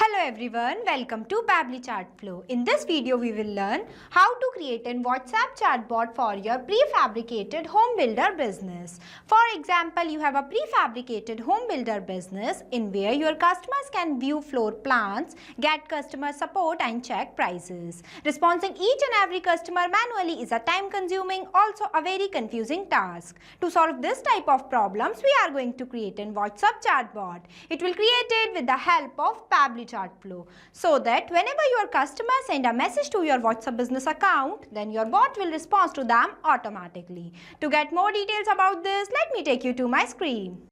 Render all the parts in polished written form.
Hello everyone, welcome to Pabbly Chatflow. In this video, we will learn how to create a WhatsApp chatbot for your prefabricated home builder business. For example, you have a prefabricated home builder business in where your customers can view floor plans, get customer support and check prices. Responding each and every customer manually is a time-consuming, also a very confusing task. To solve this type of problems, we are going to create a WhatsApp chatbot. It will create it with the help of Pabbly Chatflow, so that whenever your customers send a message to your WhatsApp business account, then your bot will respond to them automatically. To get more details about this, let me take you to my screen.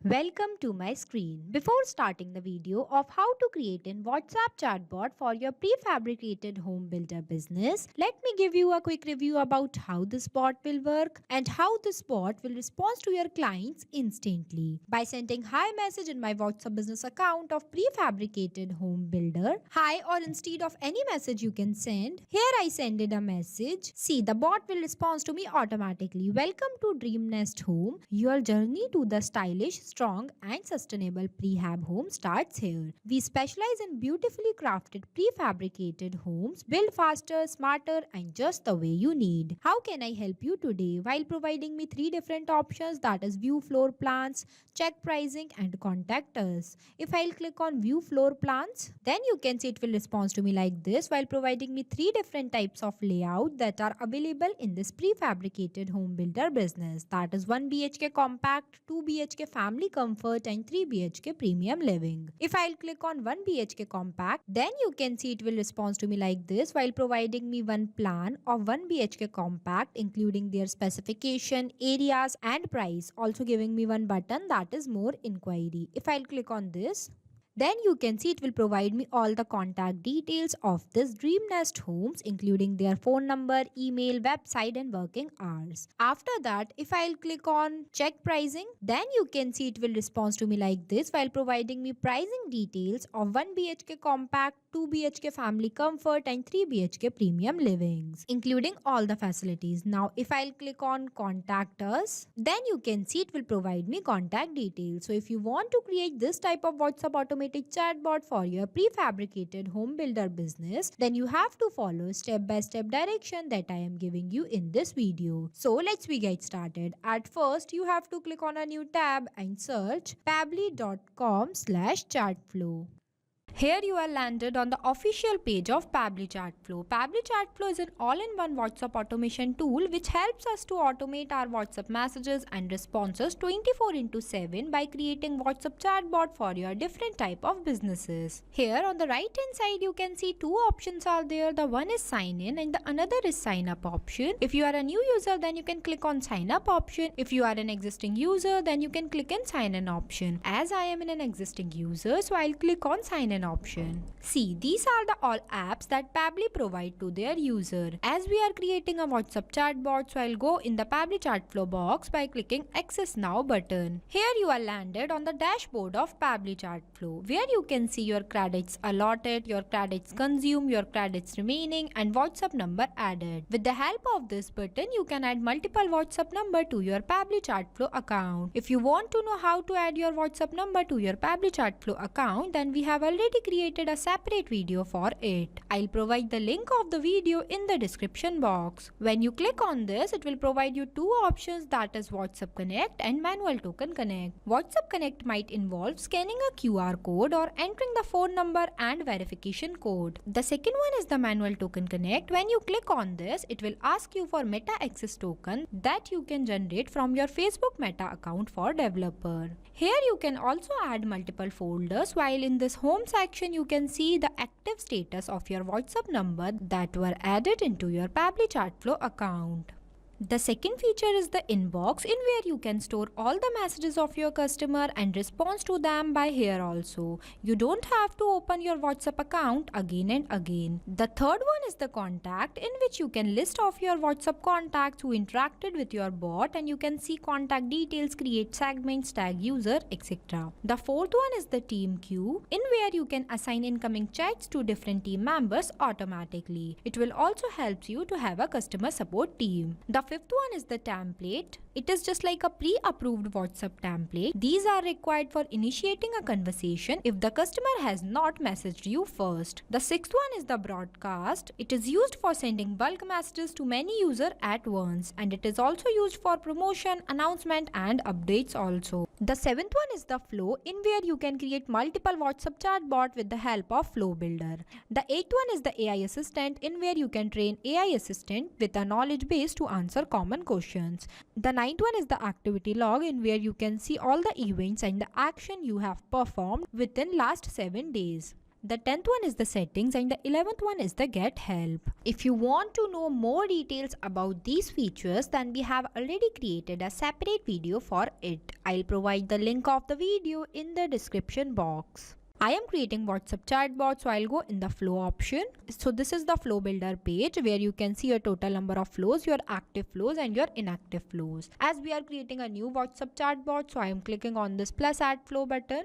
Welcome to my screen. Before starting the video of how to create a WhatsApp chatbot for your prefabricated home builder business, let me give you a quick review about how this bot will work and how this bot will respond to your clients instantly. By sending hi message in my WhatsApp business account of prefabricated home builder, hi, or instead of any message you can send, here I sended a message. See, the bot will respond to me automatically. Welcome to Dream Nest Home. Your journey to the stylish, strong and sustainable prehab home starts here. We specialize in beautifully crafted prefabricated homes built faster, smarter and just the way you need. How can I help you today? While providing me 3 different options, that is view floor plans, check pricing and contact us. If I'll click on view floor plans, then you can see it will respond to me like this while providing me 3 different types of layout that are available in this prefabricated home builder business. That is 1 BHK compact, 2 BHK family comfort and 3 BHK premium living. If I'll click on 1 BHK compact, then you can see it will respond to me like this while providing me one plan of 1 BHK compact including their specification, areas and price, also giving me one button that is more inquiry. If I'll click on this, then you can see it will provide me all the contact details of this Dream Nest homes including their phone number, email, website and working hours. After that, if I'll click on check pricing, then you can see it will respond to me like this while providing me pricing details of 1 BHK compact, 2 BHK family comfort and 3 BHK premium livings including all the facilities. Now if I'll click on contact us, then you can see it will provide me contact details. So if you want to create this type of WhatsApp automated chatbot for your prefabricated home builder business, then you have to follow step-by-step direction that I am giving you in this video. So let's get started. At first, you have to click on a new tab and search pabbly.com/chatflow. Here you are landed on the official page of Pabbly Chatflow. Pabbly Chatflow is an all-in-one WhatsApp automation tool which helps us to automate our WhatsApp messages and responses 24/7 by creating WhatsApp chatbot for your different type of businesses. Here on the right hand side you can see 2 options are there. The one is sign in and the another is sign up option. If you are a new user, then you can click on sign up option. If you are an existing user, then you can click on sign in option. As I am an existing user, so I'll click on sign in option. See, these are the all apps that Pabbly provide to their user. As we are creating a WhatsApp chatbot, so I'll go in the Pabbly Chatflow box by clicking Access Now button. Here you are landed on the dashboard of Pabbly Chatflow, where you can see your credits allotted, your credits consumed, your credits remaining and WhatsApp number added. With the help of this button, you can add multiple WhatsApp number to your Pabbly Chatflow account. If you want to know how to add your WhatsApp number to your Pabbly Chatflow account, then we have already created a separate video for it. I'll provide the link of the video in the description box. When you click on this, it will provide you 2 options, that is WhatsApp Connect and Manual Token Connect. WhatsApp Connect might involve scanning a QR code or entering the phone number and verification code. The second one is the Manual Token Connect. When you click on this, it will ask you for Meta Access token that you can generate from your Facebook Meta account for developer. Here you can also add multiple folders, while in this home section you can see the active status of your WhatsApp number that were added into your Pabbly Chatflow account. The second feature is the inbox, in where you can store all the messages of your customer and respond to them by here also. You don't have to open your WhatsApp account again and again. The third one is the contact, in which you can list off your WhatsApp contacts who interacted with your bot and you can see contact details, create segments, tag user, etc. The fourth one is the team queue, in where you can assign incoming chats to different team members automatically. It will also help you to have a customer support team. The fifth one is the template. It is just like a pre-approved WhatsApp template. These are required for initiating a conversation if the customer has not messaged you first. The sixth one is the broadcast. It is used for sending bulk messages to many users at once, and it is also used for promotion, announcement and updates also. The seventh one is the flow, in where you can create multiple WhatsApp chatbot with the help of Flow Builder. The eighth one is the AI assistant, in where you can train AI assistant with a knowledge base to answer common questions. The ninth one is the activity log, in where you can see all the events and the action you have performed within last 7 days. The 10th one is the settings, and the 11th one is the get help. If you want to know more details about these features, then we have already created a separate video for it. I'll provide the link of the video in the description box. I am creating WhatsApp chatbot, so I'll go in the flow option. So this is the flow builder page where you can see your total number of flows, your active flows and your inactive flows. As we are creating a new WhatsApp chatbot, so I am clicking on this plus add flow button.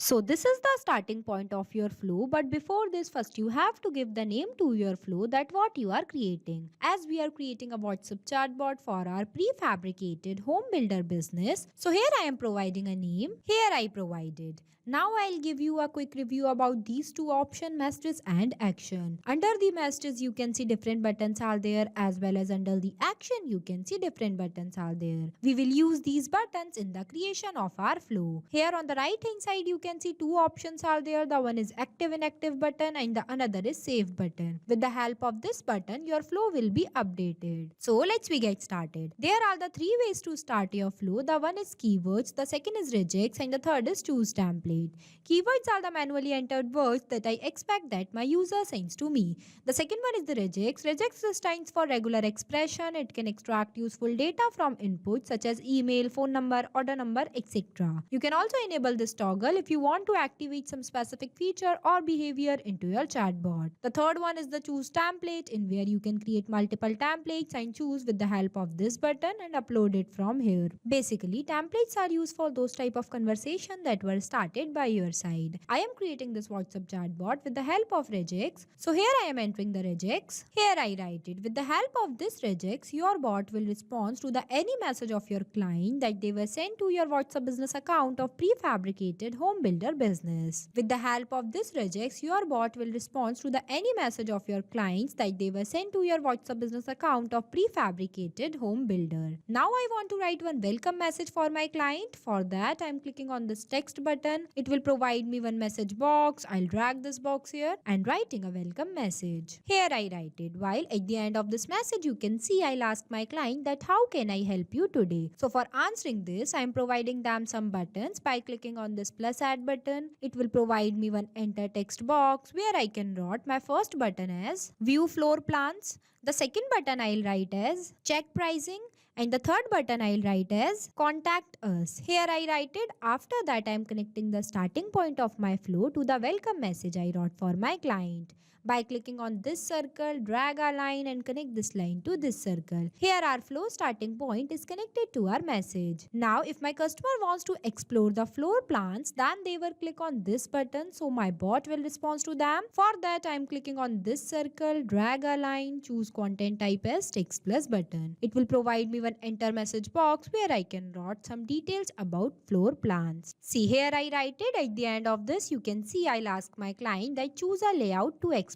So this is the starting point of your flow, but before this, first you have to give the name to your flow, that what you are creating. As we are creating a WhatsApp chatbot for our prefabricated home builder business, so here I am providing a name, here I provided. Now I'll give you a quick review about these two options, messages and action. Under the messages you can see different buttons are there, as well as under the action you can see different buttons are there. We will use these buttons in the creation of our flow. Here on the right hand side you can see two options are there. The one is active inactive button and the another is save button. With the help of this button your flow will be updated. So let's get started. There are the three ways to start your flow. The one is keywords, the second is regex and the third is choose template. Keywords are the manually entered words that I expect that my user sends to me. The second one is the regex. Regex stands for regular expression. It can extract useful data from inputs such as email, phone number, order number, etc. You can also enable this toggle if you want to activate some specific feature or behavior into your chatbot. The third one is the choose template, in where you can create multiple templates and choose with the help of this button and upload it from here. Basically, templates are used for those type of conversation that were started by your side. I am creating this WhatsApp chatbot with the help of regex. So here I am entering the regex. Here I write it. With the help of this regex, your bot will respond to the any message of your client that they were sent to your WhatsApp business account of prefabricated home builder business. With the help of this regex, your bot will respond to the any message of your clients that they were sent to your WhatsApp business account of prefabricated home builder. Now I want to write one welcome message for my client. For that I am clicking on this text button. It will provide me one message box. I'll drag this box here and writing a welcome message. Here I write it. While at the end of this message you can see I'll ask my client that how can I help you today. So for answering this I am providing them some buttons. By clicking on this plus add button, it will provide me one enter text box where I can write my first button as view floor plans. The second button I'll write as check pricing. And the third button I'll write as contact us. Here I write it. After that I am connecting the starting point of my flow to the welcome message I wrote for my client. By clicking on this circle, drag a line and connect this line to this circle. Here our flow starting point is connected to our message. Now if my customer wants to explore the floor plans, then they will click on this button, so my bot will respond to them. For that I am clicking on this circle, drag a line, choose content type as text plus button. It will provide me one enter message box where I can write some details about floor plans. See, here I write it. At the end of this you can see I'll ask my client that choose a layout to explore.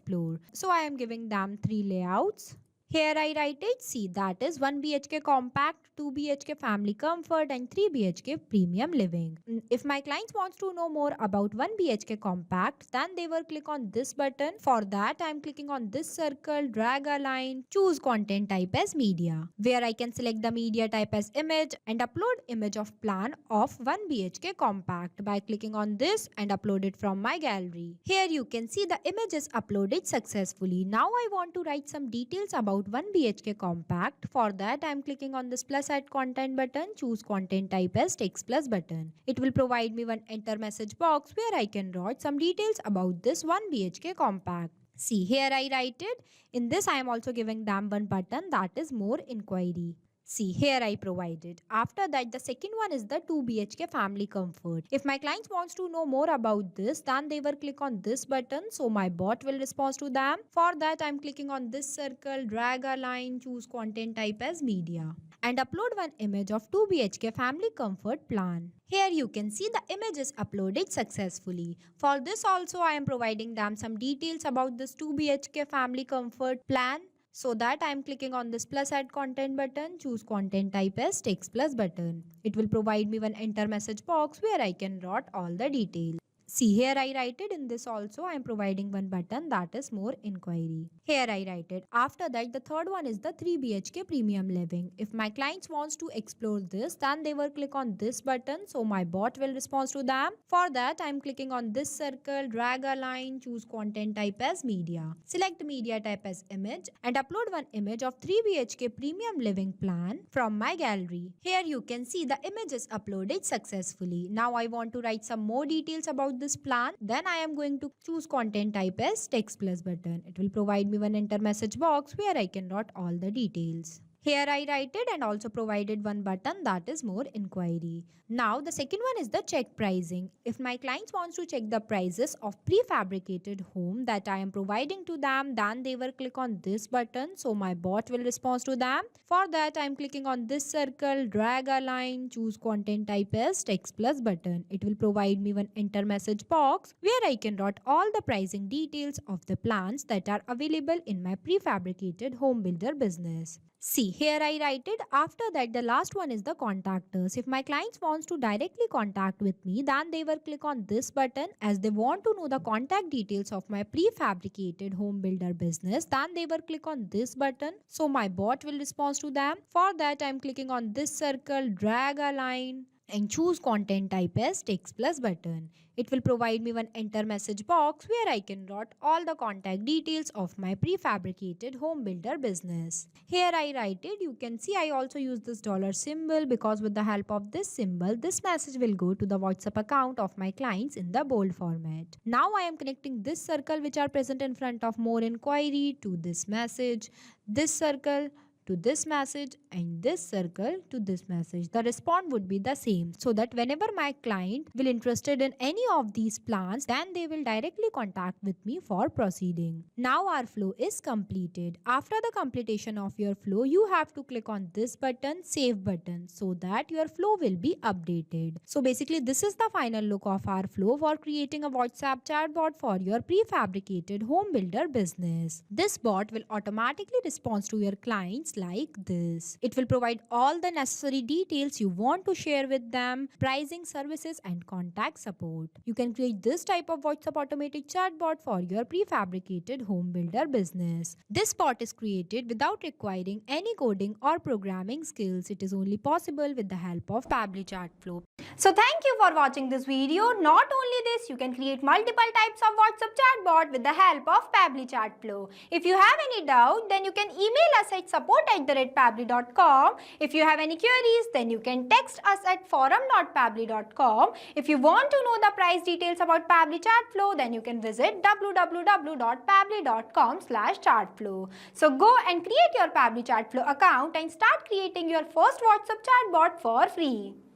So I am giving them 3 layouts. Here I write it. See, that is 1 BHK compact, 2 BHK family comfort and 3 BHK premium living. If my clients wants to know more about 1 BHK compact, then they will click on this button. For that I am clicking on this circle, drag a line, choose content type as media, where I can select the media type as image and upload image of plan of 1 BHK compact by clicking on this and upload it from my gallery. Here you can see the image is uploaded successfully. Now I want to write some details about 1 BHK compact. For that I am clicking on this plus add content button, choose content type as text plus button. It will provide me one enter message box where I can write some details about this 1 BHK compact. See, here I write it. In this I am also giving them one button, that is more inquiry. See, here I provided. After that, the second one is the 2 BHK family comfort. If my clients wants to know more about this, then they will click on this button. So my bot will respond to them. For that, I'm clicking on this circle, drag a line, choose content type as media, and upload one image of 2 BHK family comfort plan. Here you can see the image is uploaded successfully. For this also, I am providing them some details about this 2 BHK family comfort plan. So that I am clicking on this plus add content button, choose content type as text plus button. It will provide me one enter message box where I can write all the details. See, here I write it. In this also I am providing one button, that is more inquiry. Here I write it. After that, the third one is the 3 BHK premium living. If my clients wants to explore this, then they will click on this button. So my bot will respond to them. For that, I am clicking on this circle, drag a line, choose content type as media. Select media type as image and upload one image of 3 BHK premium living plan from my gallery. Here you can see the image is uploaded successfully. Now I want to write some more details about this plan. Then I am going to choose content type as text plus button. It will provide me one enter message box where I can write all the details. Here I write it and also provided one button, that is more inquiry. Now the second one is the check pricing. If my clients wants to check the prices of prefabricated home that I am providing to them, then they will click on this button. So my bot will respond to them. For that, I am clicking on this circle, drag a line, choose content type as text plus button. It will provide me one enter message box where I can write all the pricing details of the plans that are available in my prefabricated home builder business. See, here I write it. After that, the last one is the contact us. If my clients wants to directly contact with me, then they will click on this button. As they want to know the contact details of my prefabricated home builder business, then they will click on this button. So my bot will respond to them. For that, I'm clicking on this circle, drag a line, and choose content type as text plus button. It will provide me one enter message box where I can write all the contact details of my prefabricated home builder business. Here I write it. You can see I also use this dollar symbol because with the help of this symbol, this message will go to the WhatsApp account of my clients in the bold format. Now I am connecting this circle which are present in front of more inquiry to this message, this circle to this message, and this circle to this message. The response would be the same, so that whenever my client will interested in any of these plans, then they will directly contact with me for proceeding. Now our flow is completed. After the completion of your flow, you have to click on this button, save button, so that your flow will be updated. So basically this is the final look of our flow for creating a WhatsApp chatbot for your prefabricated home builder business. This bot will automatically respond to your clients like this. It will provide all the necessary details you want to share with them, pricing, services, and contact support. You can create this type of WhatsApp automated chatbot for your prefabricated home builder business. This bot is created without requiring any coding or programming skills. It is only possible with the help of Pabbly Chatflow. So thank you for watching this video. Not only this, you can create multiple types of WhatsApp chatbot with the help of Pabbly Chatflow. If you have any doubt, then you can email us at support@pabbly.com. If you have any queries, then you can text us at forum.pabbly.com. If you want to know the price details about Pabbly Chatflow, then you can visit www.pabbly.com/chatflow. So go and create your Pabbly Chatflow account and start creating your first WhatsApp chatbot for free.